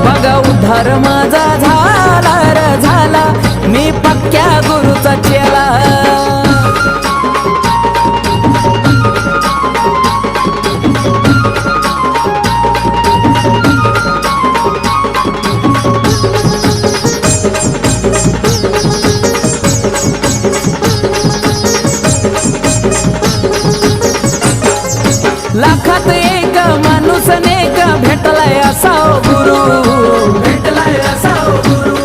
बघा उद्धार माझा झाला र झाला, मी पक्क्या गुरुचा चेला. लाखात एक माणूस नेक भेटलाय असा गुरु, भेटलाय असा गुरु.